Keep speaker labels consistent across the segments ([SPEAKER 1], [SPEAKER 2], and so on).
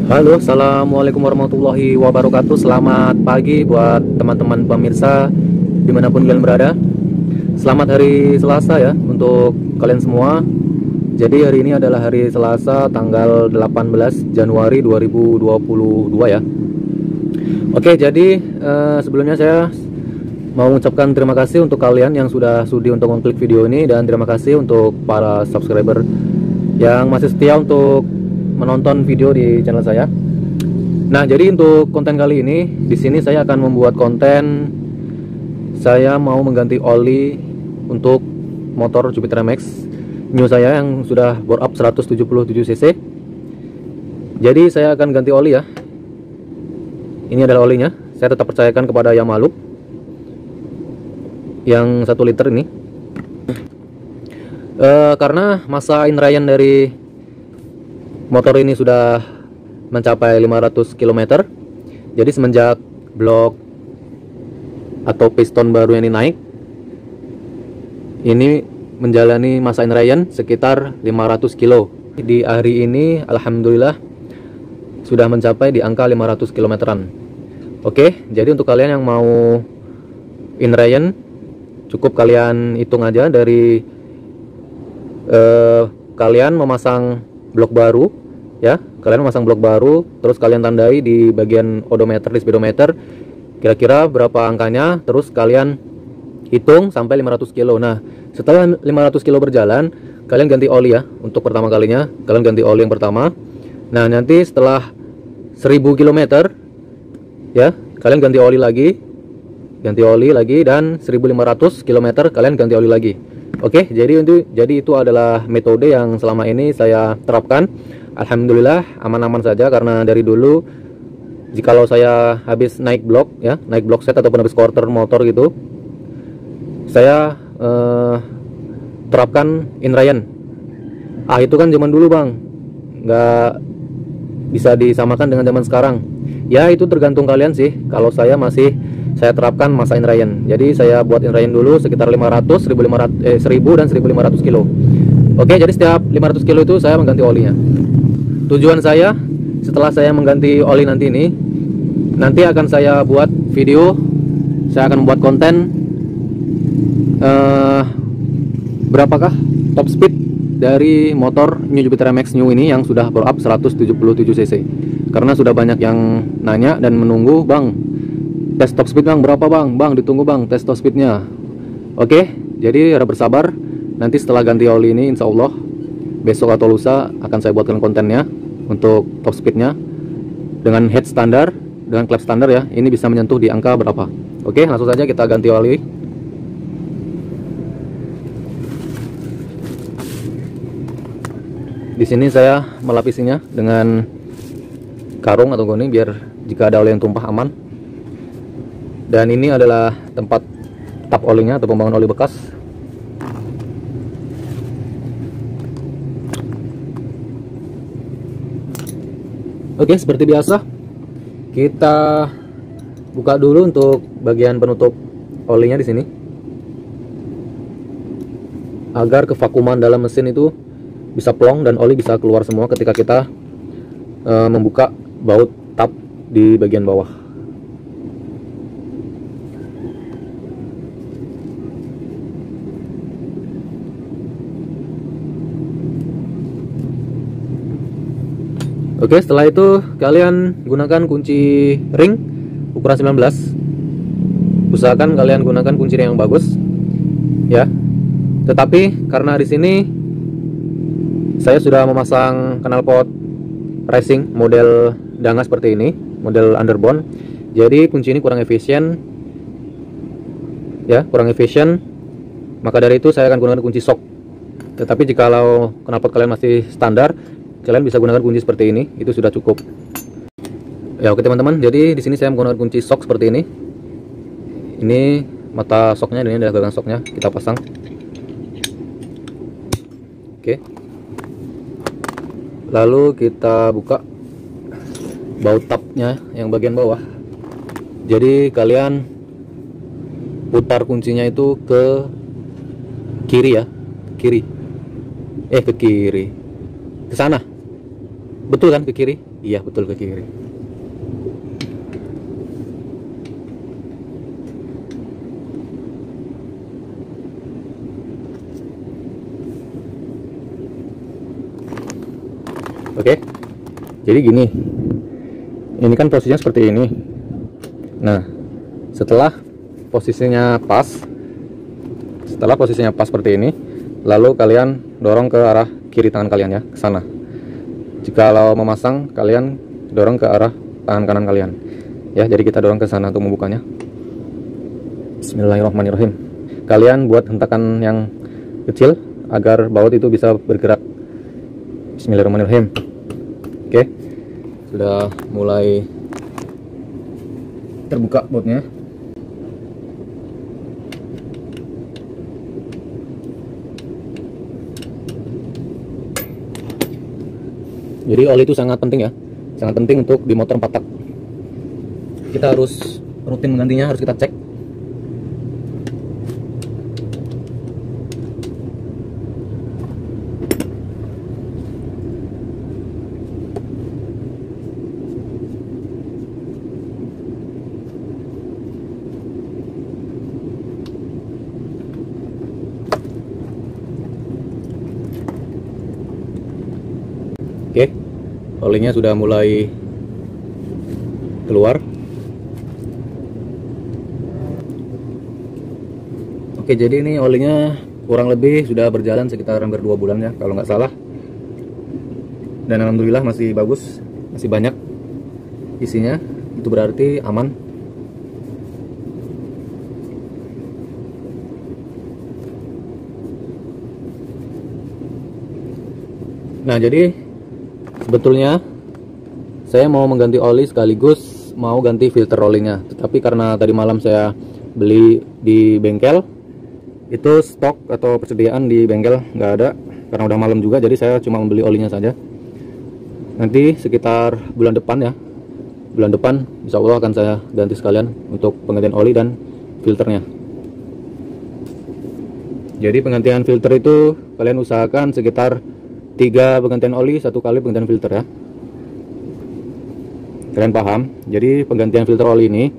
[SPEAKER 1] Halo, assalamualaikum warahmatullahi wabarakatuh. Selamat pagi buat teman-teman pemirsa dimanapun kalian berada. Selamat hari Selasa ya untuk kalian semua. Jadi hari ini adalah hari Selasa tanggal 18 Januari 2022 ya. Oke, jadi sebelumnya saya mau mengucapkan terima kasih untuk kalian yang sudah sudi untuk mengklik video ini, dan terima kasih untuk para subscriber yang masih setia untuk menonton video di channel saya. Nah, jadi untuk konten kali ini di sini saya akan membuat konten. Saya mau mengganti oli untuk motor Jupiter MX new saya yang sudah bore up 177 cc. Jadi saya akan ganti oli ya. Ini adalah olinya. Saya tetap percayakan kepada Yamaha Loop yang 1 liter ini. Karena masa inrayan dari motor ini sudah mencapai 500 km. Jadi semenjak blok atau piston baru ini naik, ini menjalani masa inrayan sekitar 500 kilo. Di hari ini alhamdulillah sudah mencapai di angka 500 kilometeran. Oke, jadi untuk kalian yang mau inrayan, cukup kalian hitung aja dari kalian memasang blok baru ya. Kalian memasang blok baru, terus kalian tandai di bagian odometer, di speedometer, kira-kira berapa angkanya, terus kalian hitung sampai 500 kilo. Nah, setelah 500 kilo berjalan, kalian ganti oli ya. Untuk pertama kalinya kalian ganti oli yang pertama. Nah, nanti setelah 1000 km ya, kalian ganti oli lagi, dan 1500 km kalian ganti oli lagi. Oke, jadi itu adalah metode yang selama ini saya terapkan. Alhamdulillah aman-aman saja, karena dari dulu jikalau saya habis naik blok ya, naik blok set ataupun habis quarter motor gitu, saya terapkan inrayan. Itu kan zaman dulu bang, nggak bisa disamakan dengan zaman sekarang ya. Itu tergantung kalian sih. Kalau saya terapkan masa inrayan. Jadi saya buat inrayan dulu sekitar 500, 1000 dan 1500 kilo. Oke, jadi setiap 500 kilo itu saya mengganti olinya. Tujuan saya setelah saya mengganti oli nanti akan saya buat video. Saya akan membuat konten berapakah top speed dari motor New Jupiter MX New ini yang sudah bore up 177 cc. Karena sudah banyak yang nanya dan menunggu, bang, tes top speed bang berapa bang? Bang, ditunggu bang tes top speednya. Oke, jadi harap bersabar. Nanti setelah ganti oli ini insya Allah besok atau lusa akan saya buatkan kontennya untuk top speednya dengan head standar, dengan klep standar ya. Ini bisa menyentuh di angka berapa. Oke, langsung saja kita ganti oli. Di sini saya melapisinya dengan karung atau goni biar jika ada oli yang tumpah aman. Dan ini adalah tempat tap olinya atau pembangun oli bekas. Oke, seperti biasa kita buka dulu untuk bagian penutup olinya di sini, agar kevakuman dalam mesin itu bisa plong dan oli bisa keluar semua ketika kita membuka baut tap di bagian bawah. Oke, setelah itu kalian gunakan kunci ring ukuran 19. Usahakan kalian gunakan kunci ring yang bagus ya. Tetapi karena di sini saya sudah memasang knalpot racing model danga seperti ini, model underbone. Jadi kunci ini kurang efisien ya, maka dari itu saya akan gunakan kunci shock. Tetapi jikalau knalpot kalian masih standar, kalian bisa gunakan kunci seperti ini, itu sudah cukup. Ya oke teman-teman, jadi di sini saya menggunakan kunci shock seperti ini. Ini mata shocknya, dan ini adalah gagang shocknya. Kita pasang. Oke. Lalu kita buka baut tapnya yang bagian bawah. Jadi kalian putar kuncinya itu ke kiri ya, ke kiri, ke sana. Betul kan, ke kiri? Iya, betul, ke kiri. Oke, jadi gini, ini kan posisinya seperti ini. Nah, setelah posisinya pas seperti ini, lalu kalian dorong ke arah kiri tangan kalian ya, ke sana. Jika mau memasang, kalian dorong ke arah tangan kanan kalian ya. Jadi kita dorong ke sana untuk membukanya. Bismillahirrahmanirrahim. Kalian buat hentakan yang kecil agar baut itu bisa bergerak. Bismillahirrahmanirrahim. Oke, sudah mulai terbuka bautnya. Jadi oli itu sangat penting ya, sangat penting untuk di motor 4 tak. Kita harus rutin menggantinya, harus kita cek. Oke, olinya sudah mulai keluar. Oke, jadi ini olinya kurang lebih sudah berjalan sekitar hampir 2 bulan ya, kalau nggak salah. Dan alhamdulillah masih bagus, masih banyak isinya. Itu berarti aman. Nah, jadi sebetulnya saya mau mengganti oli sekaligus mau ganti filter olinya, tetapi karena tadi malam saya beli di bengkel, itu stok atau persediaan di bengkel nggak ada karena udah malam juga, jadi saya cuma membeli olinya saja. Nanti sekitar bulan depan ya, bulan depan insya Allah akan saya ganti sekalian untuk penggantian oli dan filternya. Jadi penggantian filter itu kalian usahakan sekitar 3 penggantian oli, 1 kali penggantian filter ya. Kalian paham? Jadi penggantian filter oli ini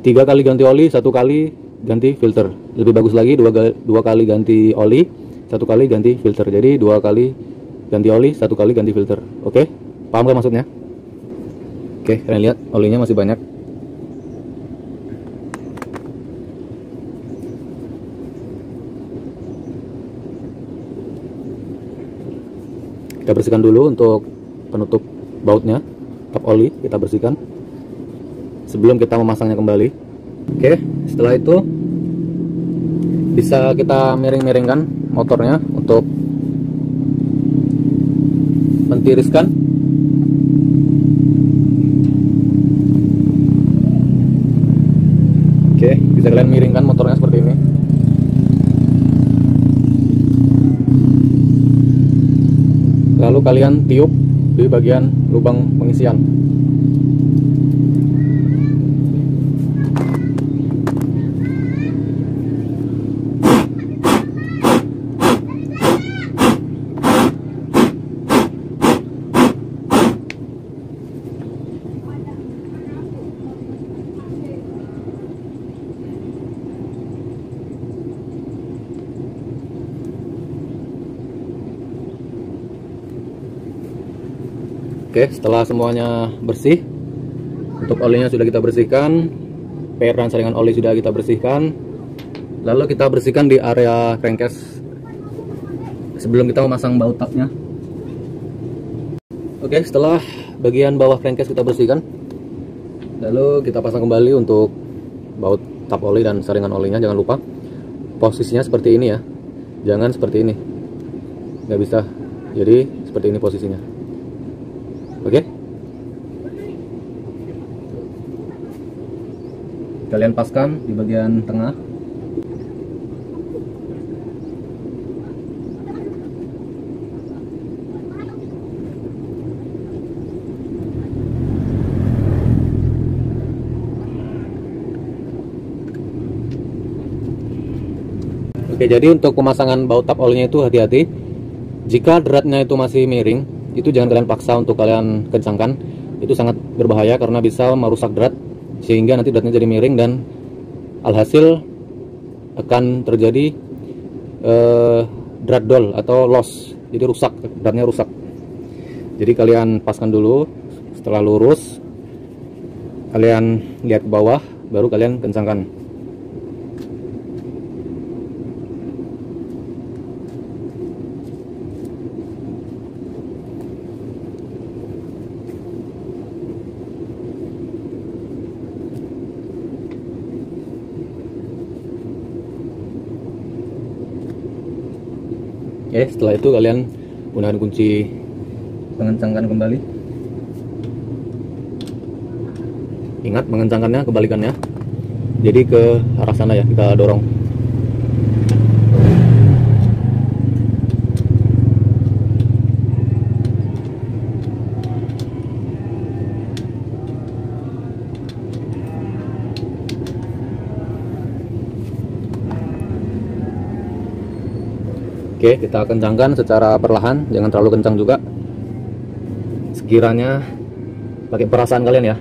[SPEAKER 1] 3 kali ganti oli, 1 kali ganti filter. Lebih bagus lagi 2 kali ganti oli, 1 kali ganti filter. Jadi 2 kali ganti oli, 1 kali ganti filter. Oke? Paham gak maksudnya? Oke, kalian lihat olinya masih banyak. Kita bersihkan dulu untuk penutup bautnya, tap oli kita bersihkan sebelum kita memasangnya kembali. Oke, setelah itu bisa kita miring-miringkan motornya untuk mentiriskan. Oke, bisa kalian miringkan motornya seperti ini. Lalu kalian tiup di bagian lubang pengisian. Oke, setelah semuanya bersih, untuk olinya sudah kita bersihkan, per dan saringan oli sudah kita bersihkan, lalu kita bersihkan di area crankcase sebelum kita memasang baut tapnya. Oke, setelah bagian bawah crankcase kita bersihkan, lalu kita pasang kembali untuk baut tap oli dan saringan olinya. Jangan lupa posisinya seperti ini ya, jangan seperti ini, nggak bisa. Jadi seperti ini posisinya. Oke, kalian paskan di bagian tengah. Oke, jadi untuk pemasangan baut tap olinya itu hati-hati. Jika dratnya itu masih miring, itu jangan kalian paksa untuk kalian kencangkan. Itu sangat berbahaya karena bisa merusak drat, sehingga nanti dratnya jadi miring dan alhasil akan terjadi drat dol atau loss, jadi rusak, dratnya rusak. Jadi kalian paskan dulu, setelah lurus kalian lihat ke bawah, baru kalian kencangkan. Oke, setelah itu kalian gunakan kunci mengencangkan kembali. Ingat, mengencangkannya kebalikannya, jadi ke arah sana ya, kita dorong. Oke, kita kencangkan secara perlahan, jangan terlalu kencang juga. Sekiranya pakai perasaan kalian ya.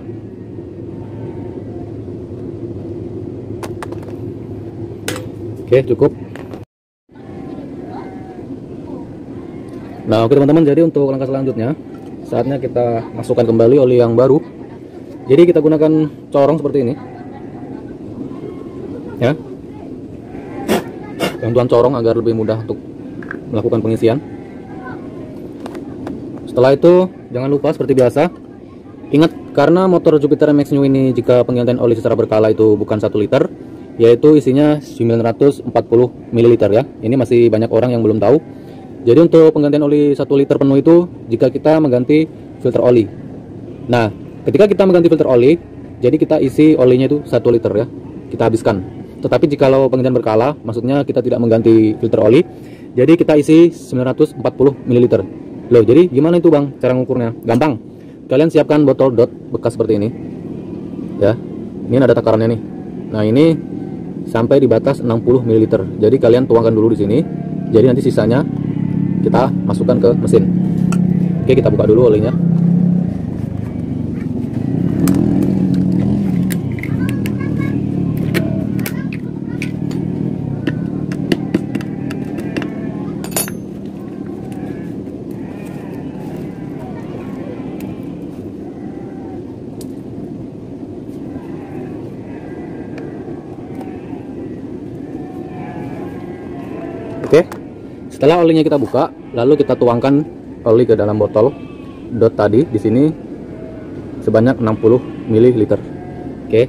[SPEAKER 1] Oke, cukup. Nah, oke teman-teman, jadi untuk langkah selanjutnya, saatnya kita masukkan kembali oli yang baru. Jadi kita gunakan corong seperti ini. Ya. Bantuan corong agar lebih mudah untuk melakukan pengisian. Setelah itu jangan lupa seperti biasa, ingat, karena motor Jupiter MX New ini jika penggantian oli secara berkala itu bukan 1 liter, yaitu isinya 940 ml ya. Ini masih banyak orang yang belum tahu. Jadi untuk penggantian oli 1 liter penuh itu jika kita mengganti filter oli. Nah, ketika kita mengganti filter oli, jadi kita isi olinya itu 1 liter ya, kita habiskan. Tetapi jikalau penggantian berkala, maksudnya kita tidak mengganti filter oli, jadi kita isi 940 ml. Loh, jadi gimana itu bang cara ngukurnya? Gampang, kalian siapkan botol dot bekas seperti ini ya. Ini ada takarannya nih. Nah, ini sampai di batas 60 ml. Jadi kalian tuangkan dulu di sini. Jadi nanti sisanya kita masukkan ke mesin. Oke, kita buka dulu olinya. Oke, setelah olinya kita buka, lalu kita tuangkan oli ke dalam botol dot tadi di sini sebanyak 60 ml. Oke.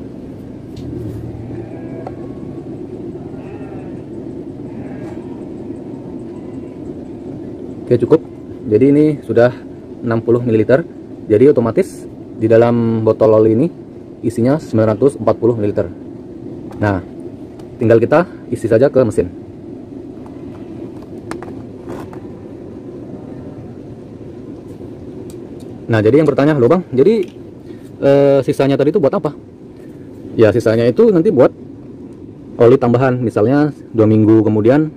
[SPEAKER 1] Oke, cukup. Jadi ini sudah 60 ml. Jadi otomatis di dalam botol oli ini isinya 940 ml. Nah, tinggal kita isi saja ke mesin. Nah, jadi yang bertanya, loh bang, jadi sisanya tadi itu buat apa? Ya, sisanya itu nanti buat oli tambahan. Misalnya 2 minggu kemudian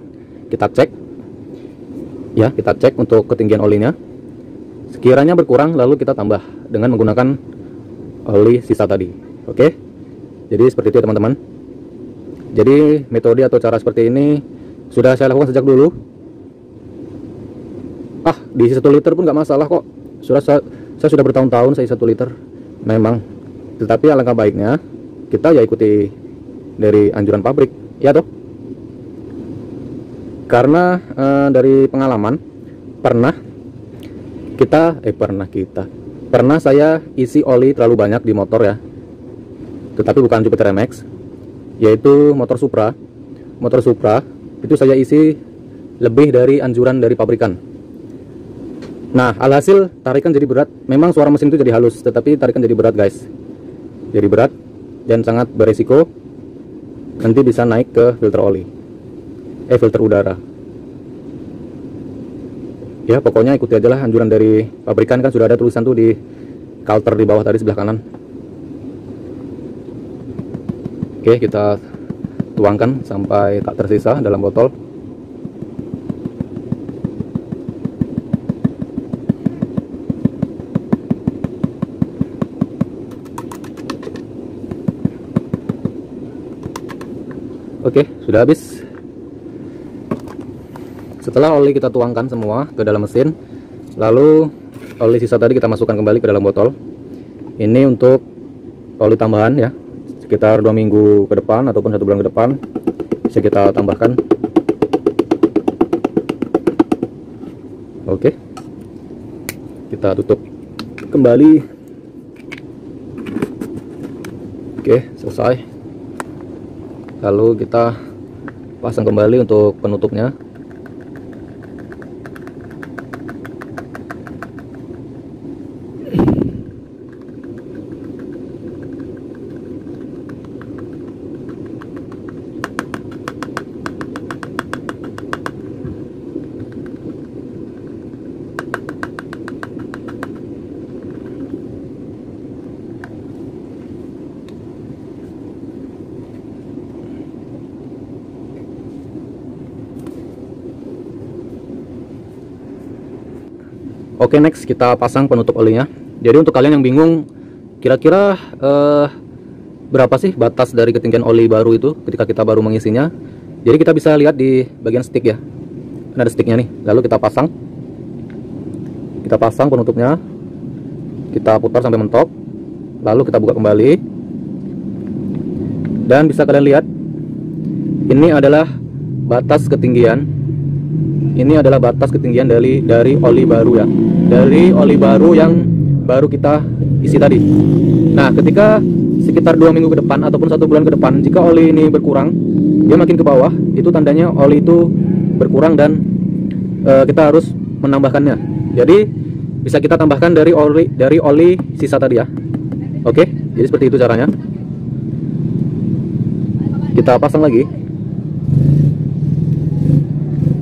[SPEAKER 1] kita cek ya, kita cek untuk ketinggian olinya. Sekiranya berkurang, lalu kita tambah dengan menggunakan oli sisa tadi. Oke, jadi seperti itu ya teman-teman. Jadi metode atau cara seperti ini sudah saya lakukan sejak dulu. Diisi 1 liter pun nggak masalah kok. Saya sudah bertahun-tahun saya 1 liter memang. Tetapi alangkah baiknya kita ya ikuti dari anjuran pabrik ya toh. Karena dari pengalaman pernah saya isi oli terlalu banyak di motor ya. Tetapi bukan Jupiter MX, yaitu motor Supra. Motor Supra itu saya isi lebih dari anjuran dari pabrikan. Nah, alhasil tarikan jadi berat. Memang suara mesin itu jadi halus, tetapi tarikan jadi berat guys. Jadi berat dan sangat beresiko. Nanti bisa naik ke filter oli, filter udara. Ya, pokoknya ikuti aja lah anjuran dari pabrikan, kan sudah ada tulisan tuh di coulter di bawah tadi sebelah kanan. Oke, kita tuangkan sampai tak tersisa dalam botol. Sudah habis. Setelah oli kita tuangkan semua ke dalam mesin, lalu oli sisa tadi kita masukkan kembali ke dalam botol. Ini untuk oli tambahan ya, sekitar 2 minggu ke depan ataupun 1 bulan ke depan bisa kita tambahkan. Oke, kita tutup kembali. Oke, selesai. Lalu kita pasang kembali untuk penutupnya. Oke, next kita pasang penutup olinya. Jadi untuk kalian yang bingung kira-kira berapa sih batas dari ketinggian oli baru itu ketika kita baru mengisinya, jadi kita bisa lihat di bagian stick ya. Ini ada sticknya nih. Lalu kita pasang penutupnya, kita putar sampai mentok, lalu kita buka kembali, dan bisa kalian lihat ini adalah batas ketinggian. Ini adalah batas ketinggian dari oli baru ya, dari oli baru yang baru kita isi tadi. Nah, ketika sekitar 2 minggu ke depan ataupun 1 bulan ke depan, jika oli ini berkurang, dia makin ke bawah, itu tandanya oli itu berkurang dan kita harus menambahkannya. Jadi bisa kita tambahkan dari oli sisa tadi ya. Oke, jadi seperti itu caranya. Kita pasang lagi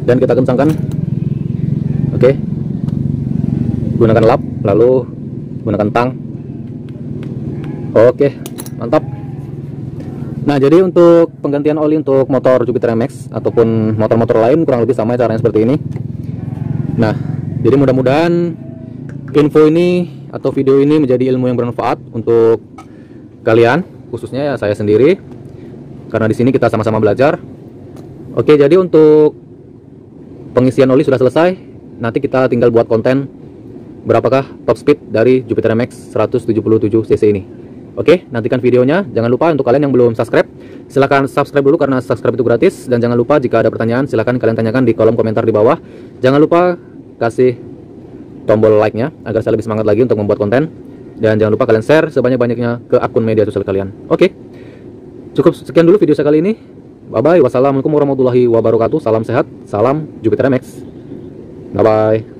[SPEAKER 1] dan kita kencangkan. Oke, gunakan lap, lalu gunakan tang. Oke, mantap. Nah, jadi untuk penggantian oli untuk motor Jupiter MX ataupun motor-motor lain kurang lebih sama caranya seperti ini. Nah, jadi mudah-mudahan info ini atau video ini menjadi ilmu yang bermanfaat untuk kalian, khususnya ya saya sendiri, karena di sini kita sama-sama belajar. Oke, jadi untuk pengisian oli sudah selesai. Nanti kita tinggal buat konten berapakah top speed dari Jupiter MX 177 cc ini. Oke, nantikan videonya. Jangan lupa untuk kalian yang belum subscribe, silahkan subscribe dulu karena subscribe itu gratis. Dan jangan lupa jika ada pertanyaan silahkan kalian tanyakan di kolom komentar di bawah. Jangan lupa kasih tombol like-nya agar saya lebih semangat lagi untuk membuat konten. Dan jangan lupa kalian share sebanyak-banyaknya ke akun media sosial kalian. Oke, cukup sekian dulu video saya kali ini. Bye-bye. Wassalamualaikum warahmatullahi wabarakatuh. Salam sehat. Salam Jupiter MX. Bye-bye.